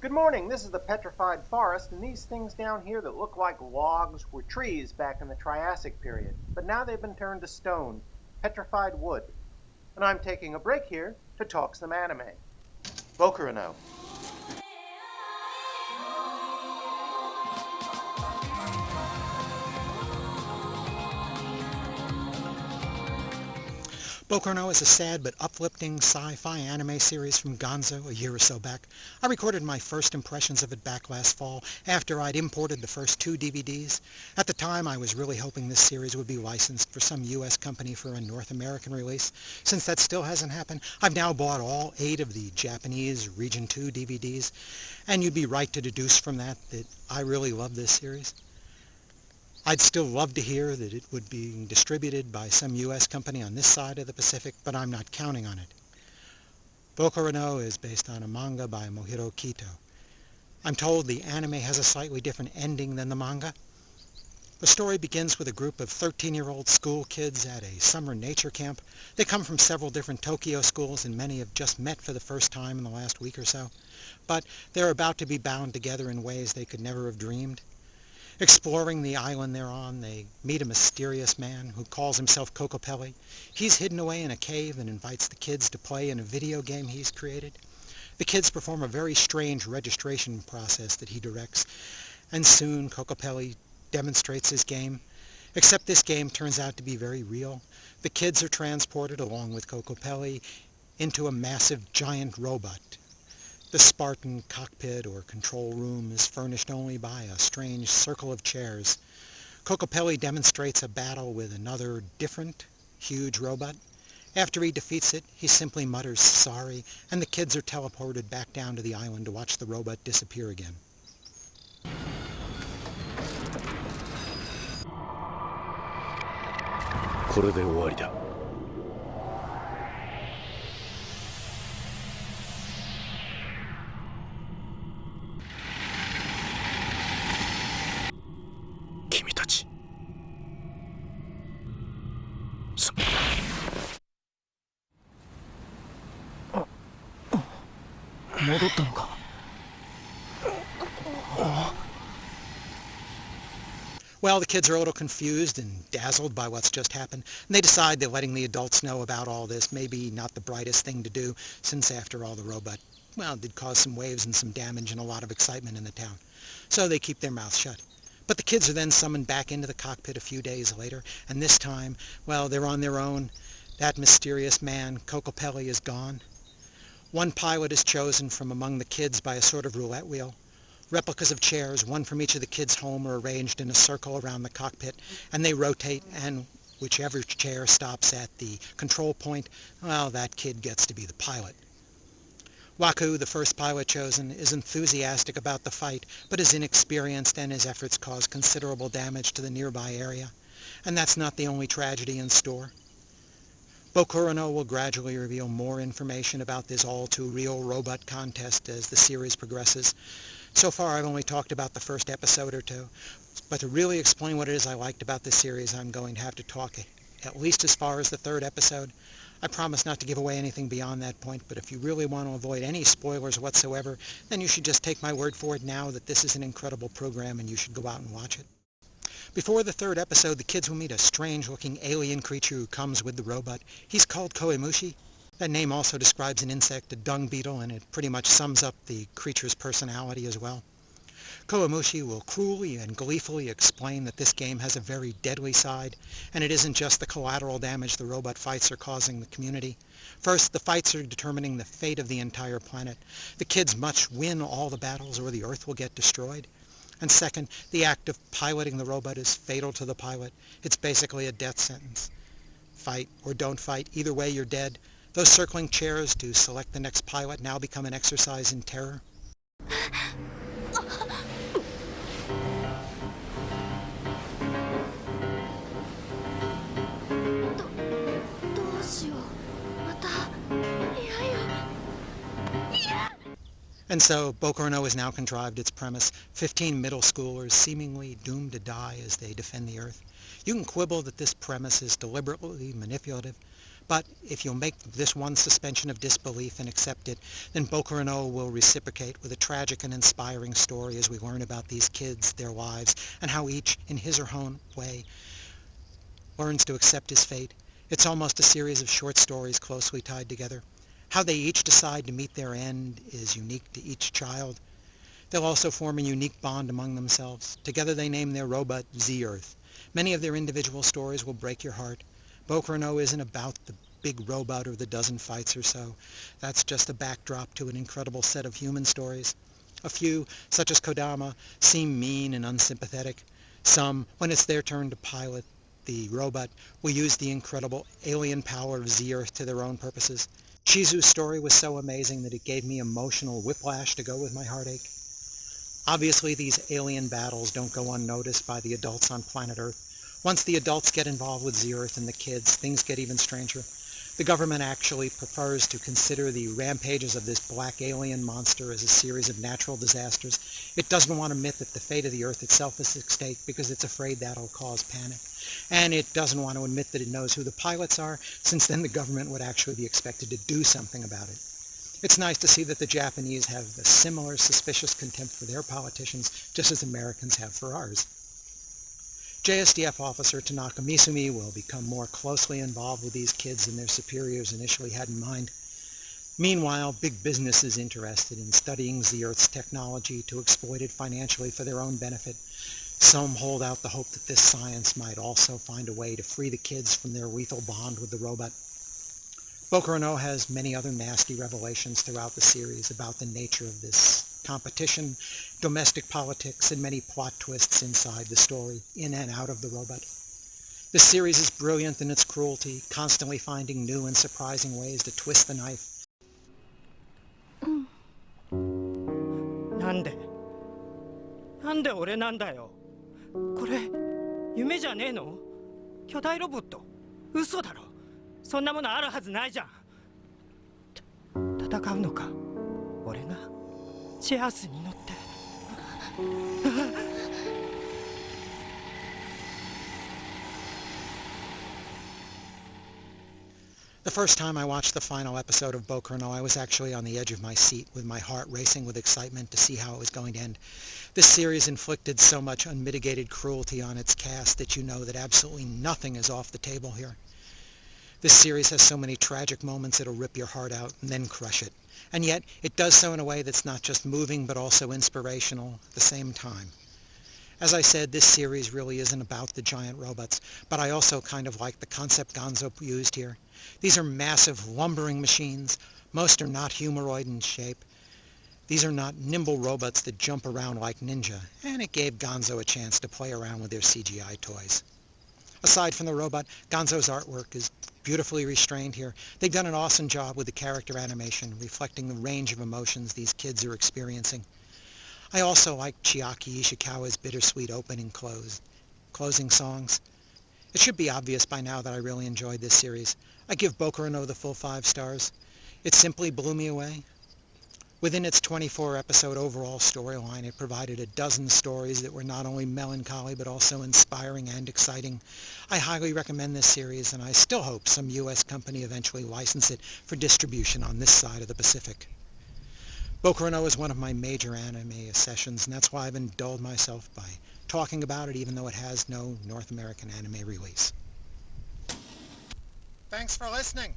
Good morning, this is the Petrified Forest, and these things down here that look like logs were trees back in the Triassic period, but now they've been turned to stone, petrified wood. And I'm taking a break here to talk some anime. Bokurano. Bokurano is a sad but uplifting sci-fi anime series from Gonzo a year or so back. I recorded my first impressions of it back last fall after I'd imported the first 2 DVDs. At the time I was really hoping this series would be licensed for some US company for a North American release. Since that still hasn't happened, I've now bought all 8 of the Japanese Region 2 DVDs, and you'd be right to deduce from that I really love this series. I'd still love to hear that it would be distributed by some U.S. company on this side of the Pacific, but I'm not counting on it. Bokurano is based on a manga by Mohiro Kito. I'm told the anime has a slightly different ending than the manga. The story begins with a group of 13-year-old school kids at a summer nature camp. They come from several different Tokyo schools, and many have just met for the first time in the last week or so. But they're about to be bound together in ways they could never have dreamed. Exploring the island they're on, they meet a mysterious man who calls himself Kokopelli. He's hidden away in a cave and invites the kids to play in a video game he's created. The kids perform a very strange registration process that he directs, and soon Kokopelli demonstrates his game. Except this game turns out to be very real. The kids are transported, along with Kokopelli, into a massive giant robot. The Spartan cockpit or control room is furnished only by a strange circle of chairs. Kokopelli demonstrates a battle with another different, huge robot. After he defeats it, he simply mutters sorry, and the kids are teleported back down to the island to watch the robot disappear again. これで終わりだ。君たち。戻ったのか。Well, the kids are a little confused and dazzled by what's just happened, and they decide that letting the adults know about all this may be not the brightest thing to do, since after all the robot, well, did cause some waves and some damage and a lot of excitement in the town. So they keep their mouths shut. But the kids are then summoned back into the cockpit a few days later, and this time, well, they're on their own. That mysterious man, Kokopelli, is gone. One pilot is chosen from among the kids by a sort of roulette wheel. Replicas of chairs, one from each of the kids' home, are arranged in a circle around the cockpit, and they rotate, and whichever chair stops at the control point, well, that kid gets to be the pilot. Waku, the first pilot chosen, is enthusiastic about the fight, but is inexperienced, and his efforts cause considerable damage to the nearby area. And that's not the only tragedy in store. Bokurano will gradually reveal more information about this all-too-real robot contest as the series progresses. So far I've only talked about the first episode or two, but to really explain what it is I liked about this series, I'm going to have to talk at least as far as the third episode. I promise not to give away anything beyond that point, but if you really want to avoid any spoilers whatsoever, then you should just take my word for it now that this is an incredible program and you should go out and watch it. Before the third episode, the kids will meet a strange-looking alien creature who comes with the robot. He's called Koemushi. That name also describes an insect, a dung beetle, and it pretty much sums up the creature's personality as well. Koemushi will cruelly and gleefully explain that this game has a very deadly side, and it isn't just the collateral damage the robot fights are causing the community. First, the fights are determining the fate of the entire planet. The kids must win all the battles or the Earth will get destroyed. And second, the act of piloting the robot is fatal to the pilot. It's basically a death sentence. Fight or don't fight, either way you're dead. Those circling chairs to select the next pilot now become an exercise in terror. And so, Bokurano has now contrived its premise. 15 middle schoolers seemingly doomed to die as they defend the Earth. You can quibble that this premise is deliberately manipulative, But if you'll make this one suspension of disbelief and accept it, then Boku no will reciprocate with a tragic and inspiring story as we learn about these kids, their lives, and how each, in his or her own way, learns to accept his fate. It's almost a series of short stories closely tied together. How they each decide to meet their end is unique to each child. They'll also form a unique bond among themselves. Together they name their robot Z-Earth. Many of their individual stories will break your heart. Boku no isn't about the big robot or the dozen fights or so. That's just a backdrop to an incredible set of human stories. A few, such as Kodama, seem mean and unsympathetic. Some, when it's their turn to pilot the robot, will use the incredible alien power of Z-Earth to their own purposes. Chizu's story was so amazing that it gave me emotional whiplash to go with my heartache. Obviously, these alien battles don't go unnoticed by the adults on planet Earth. Once the adults get involved with Z-Earth and the kids, things get even stranger. The government actually prefers to consider the rampages of this black alien monster as a series of natural disasters. It doesn't want to admit that the fate of the Earth itself is at stake because it's afraid that'll cause panic. And it doesn't want to admit that it knows who the pilots are, since then the government would actually be expected to do something about it. It's nice to see that the Japanese have a similar suspicious contempt for their politicians, just as Americans have for ours. JSDF officer Tanaka Misumi will become more closely involved with these kids than their superiors initially had in mind. Meanwhile, big business is interested in studying Z-Earth's technology to exploit it financially for their own benefit. Some hold out the hope that this science might also find a way to free the kids from their lethal bond with the robot. Boku no has many other nasty revelations throughout the series about the nature of this competition, domestic politics, and many plot twists inside the story, in and out of the robot. This series is brilliant in its cruelty, constantly finding new and surprising ways to twist the knife. なんで俺なんだよ。これ夢じゃねえの？巨大ロボット？嘘だろ。そんなものあるはずないじゃん。戦うのか？俺がチェアスに乗って。The first time I watched the final episode of Boku no, I was actually on the edge of my seat with my heart racing with excitement to see how it was going to end. This series inflicted so much unmitigated cruelty on its cast that you know that absolutely nothing is off the table here. This series has so many tragic moments it'll rip your heart out and then crush it. And yet, it does so in a way that's not just moving but also inspirational at the same time. As I said, this series really isn't about the giant robots, but I also kind of like the concept Gonzo used here. These are massive, lumbering machines. Most are not humanoid in shape. These are not nimble robots that jump around like ninja, and it gave Gonzo a chance to play around with their CGI toys. Aside from the robot, Gonzo's artwork is beautifully restrained here. They've done an awesome job with the character animation, reflecting the range of emotions these kids are experiencing. I also like Chiaki Ishikawa's bittersweet opening closing songs. It should be obvious by now that I really enjoyed this series. I give Boku no the full 5 stars. It simply blew me away. Within its 24-episode overall storyline, it provided a dozen stories that were not only melancholy but also inspiring and exciting. I highly recommend this series, and I still hope some U.S. company eventually license it for distribution on this side of the Pacific. Boku no is one of my major anime sessions, and that's why I've indulged myself by talking about it even though it has no North American anime release. Thanks for listening.